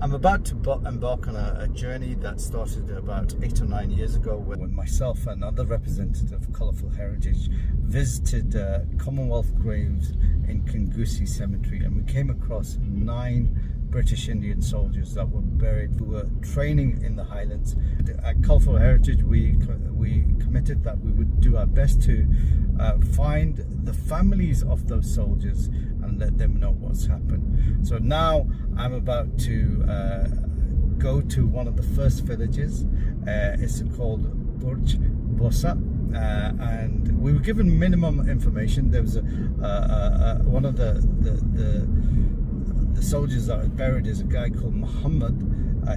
I'm about to embark on a journey that started about 8 or 9 years ago when myself and other representatives of Colourful Heritage visited Commonwealth graves in Kingussie Cemetery, and we came across 9 British Indian soldiers that were buried who were training in the Highlands. At Colourful Heritage we committed that we would do our best to find the families of those soldiers and let them know what's happened. So now I'm about to go to one of the first villages. It's called Burch Basoa, and we were given minimum information. There was one of the soldiers that was buried is a guy called Muhammad.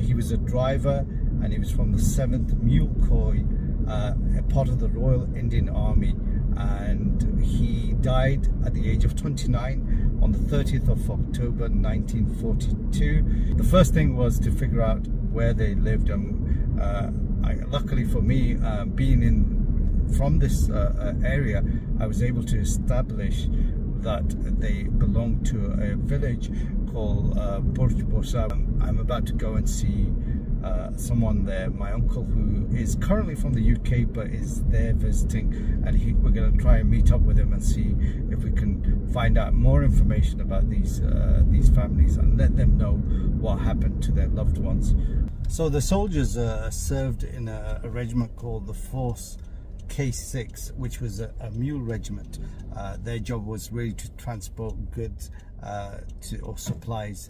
He was a driver and he was from the 7th Mule Corps, a part of the Royal Indian Army, and he died at the age of 29 on the 30th of October 1942. The first thing was to figure out where they lived, and luckily for me, being from this area, I was able to establish that they belonged to a village called Burch Basoa. I'm about to go and see someone there, my uncle, who is currently from the UK but is there visiting, and we're going to try and meet up with him and see if we can find out more information about these families and let them know what happened to their loved ones. So the soldiers served in a regiment called the Force K6, which was a mule regiment. Their job was really to transport goods or supplies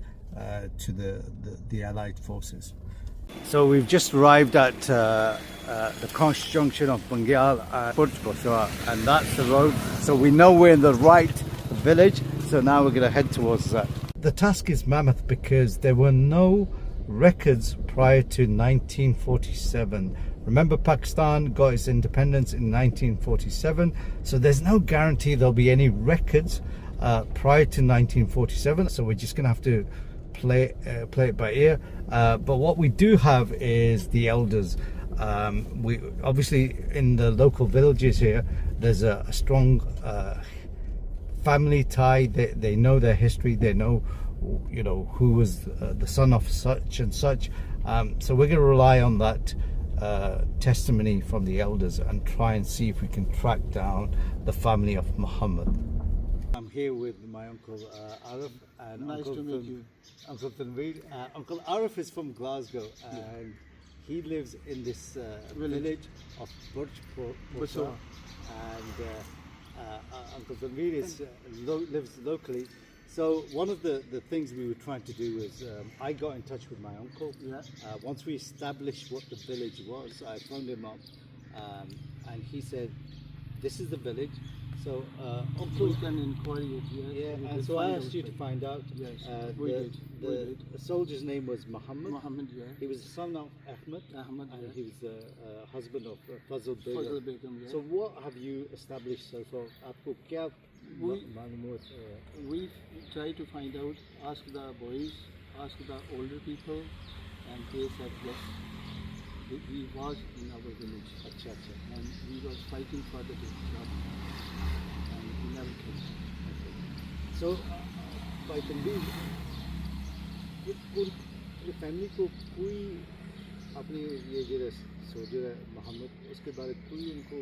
to the Allied forces. So we've just arrived at the cross junction of Bengal and Burch Basoa, and that's the road. So we know we're in the right village, so now we're going to head towards that. The task is mammoth because there were no records prior to 1947. Remember, Pakistan got its independence in 1947, so there's no guarantee there'll be any records prior to 1947. So we're just going to have to play it by ear. But what we do have is the elders. We obviously, in the local villages here, there's a strong family tie. They know their history. They know, you know, who was the son of such and such. So we're going to rely on that testimony from the elders and try and see if we can track down the family of Muhammad. I'm here with my uncle Arif and nice to meet you. Uncle Tanveer. Uncle Arif is from Glasgow, and he lives in this village of Burch Basoa, and Uncle Tanveer lives locally. So one of the things we were trying to do is I got in touch with my uncle. Yeah. Once we established what the village was, I phoned him up, and he said, "This is the village." So Uncle, we can inquire it. Yeah, and so I asked you to find out. Yes, the soldier's name was Muhammad. Muhammad, yeah. He was the son of Ahmed, Ahmed, and yeah. he was the husband of Fazl Begum. Fazl Begum, yeah. So what have you established so far? आपको क्या मालूम We try to find out, ask the boys, ask the older people, and they said yes, he was in our village. अच्छा अच्छा. And we was fighting for the job, and he never came. So by Tanveer, पूरी family को कोई अपनी ये जो soldier है मोहम्मद, उसके बारे में कोई उनको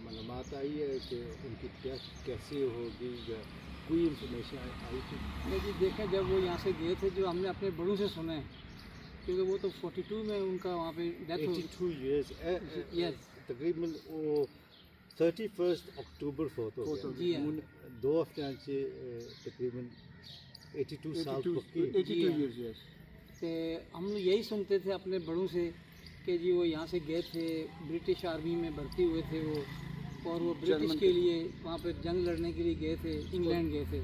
मालूमात आई है कि उनकी क्या कैसे होगी या कोई इंफॉर्मेशन आई थी? जी देखें, जब वो यहाँ से गए थे, जो हमने अपने बड़ों से सुने, क्योंकि वो तो 42 में उनका वहाँ पे डेथ हो 82 years. Yes. तकरीबन वो 31 अक्टूबर को तो उन 2 हफ्ते से तकरीबन 82 साल 82 years, yes. तो हम लोग यही सुनते थे अपने बड़ों से कि जी वो यहाँ से गए थे, ब्रिटिश आर्मी में भर्ती हुए थे वो, और वो ब्रिटिश के लिए वहाँ पे जंग लड़ने के लिए गए थे, इंग्लैंड गए थे,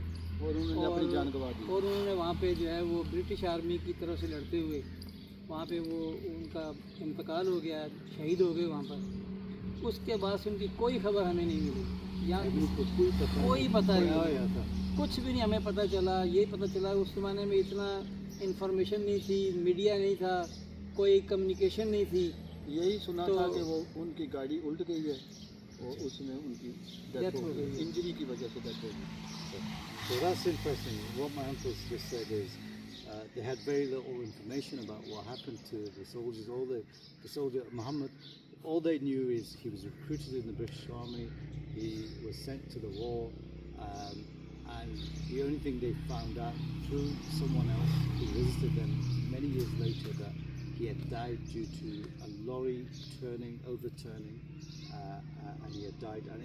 और उन्होंने अपनी जान गंवा दी, और उन्होंने वहाँ पे जो है वो ब्रिटिश आर्मी की तरफ से लड़ते हुए वहाँ पे वो उनका इंतकाल हो गया, शहीद हो गए वहाँ पर। उसके बाद से उनकी कोई खबर हमें नहीं मिली, यहाँ कोई पता नहीं, कुछ भी नहीं हमें पता चला। ये पता चला उस ज़माने में इतना इंफॉर्मेशन नहीं थी, मीडिया नहीं था, कोई कम्युनिकेशन नहीं थी। यही सुना था कि वो उनकी गाड़ी उल्ट गई है और उसमें उनकी डेथ हो गई, इंजरी की वजह से डेथ हो गई। So that's interesting. What my uncle just said is they had very little information about what happened to the soldiers. The soldier Muhammad, all they knew is he was recruited in the British Army. He was sent to the war, and the only thing they found out through someone else who visited them many years later that he had died due to a lorry overturning, and he had died. And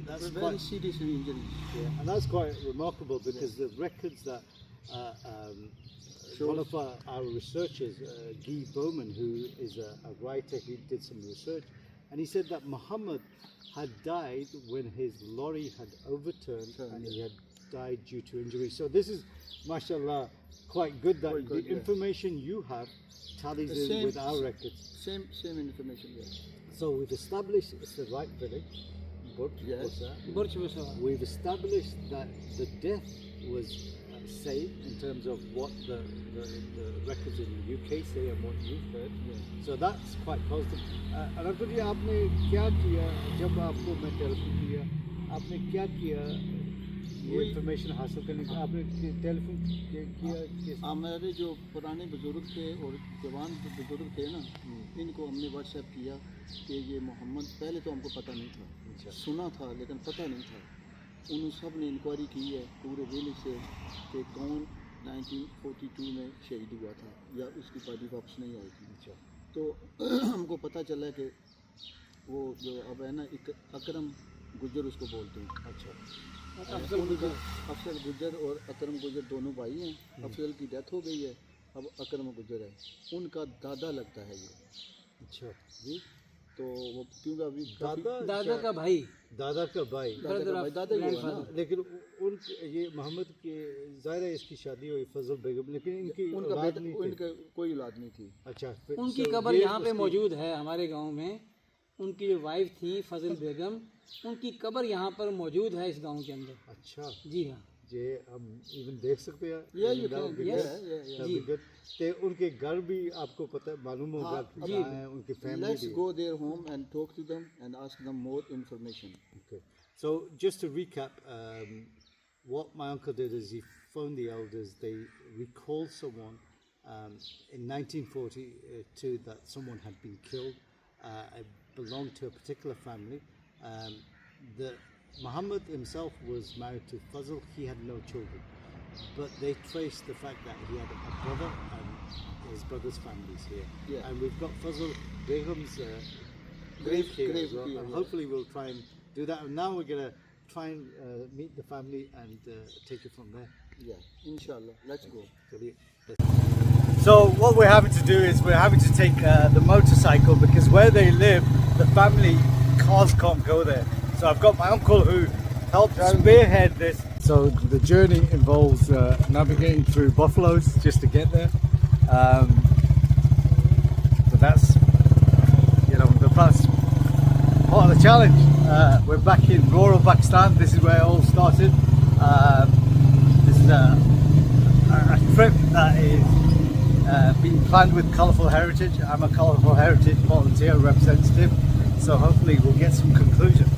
that's very quite serious injury. yeah, and that's quite remarkable because the records that one of our researchers, Guy Bowman, who is a writer, he did some research, and he said that Muhammad had died when his lorry had overturned and he had died due to injury. So this is, mashallah, quite good that the information you have tallies in with our records. Same information, yes. So we've established it's the right village, Burch Basoa. We've established that the death was saved in terms of what the records in the UK say and what you've heard. So that's quite positive. Ankur ji, आपने क्या किया जब आपको मैं telephone किया? आपने क्या किया ये इंफॉर्मेशन हासिल करने का? आपने टेलीफोन किया? हमारे जो पुराने बुजुर्ग थे और जवान बुजुर्ग थे ना, इनको हमने व्हाट्सएप किया कि ये मोहम्मद, पहले तो हमको पता नहीं था, सुना था लेकिन पता नहीं था। उन सब ने इंक्वायरी की है पूरे विलेज से कि कौन 1942 में शहीद हुआ था या उसकी बॉडी वापस नहीं आई थी। तो हमको पता चला कि वो जो अब है ना, एक अकरम गुजर उसको बोलते हैं। अफजल गुजर और अकरम गुजर दोनों भाई हैं। अफजल की डेथ हो गई है, अब अकरम गुजर है, उनका दादा लगता है ये। अच्छा जी, तो वो क्योंकि अभी दादा का भाई दादा ही हुआ ना। लेकिन उन ये मोहम्मद के ज़ाहिर है इसकी शादी हुई फजल बेगम, लेकिन इनकी उनका कोई औलाद नहीं थी। अच्छा, उनकी कब्र यहाँ पे मौजूद है हमारे गांव में। उनकी जो वाइफ थी फजल बेगम, उनकी कब्र यहाँ पर मौजूद है इस गांव के अंदर। अच्छा जी हाँ, ये हम इवन देख सकते हैं। ये उनके घर भी आपको पता मालूम होगा उनकी family. Let's go their home and talk to them and ask them more information. Okay, so just to recap, what my uncle did is he phoned the elders. They recalled someone in 1942 that someone had been killed. It belonged to a particular family. Muhammad himself was married to Fazl. He had no children, but they traced the fact that he had a brother and his brother's family's here. Yeah. And we've got Fazl Begum's grave here as well. And hopefully we'll try and do that. And now we're going to try and meet the family and take it from there. Yeah, inshallah. Let's go. So what we're having to do is we're having to take the motorcycle because where they live, the family cars can't go there. So I've got my uncle who helped spearhead this. So the journey involves navigating through buffaloes just to get there. But that's, the first part of the challenge. We're back in rural Pakistan. This is where it all started. This is a trip that is being planned with Colourful Heritage. I'm a Colourful Heritage volunteer representative. So hopefully we'll get some conclusion.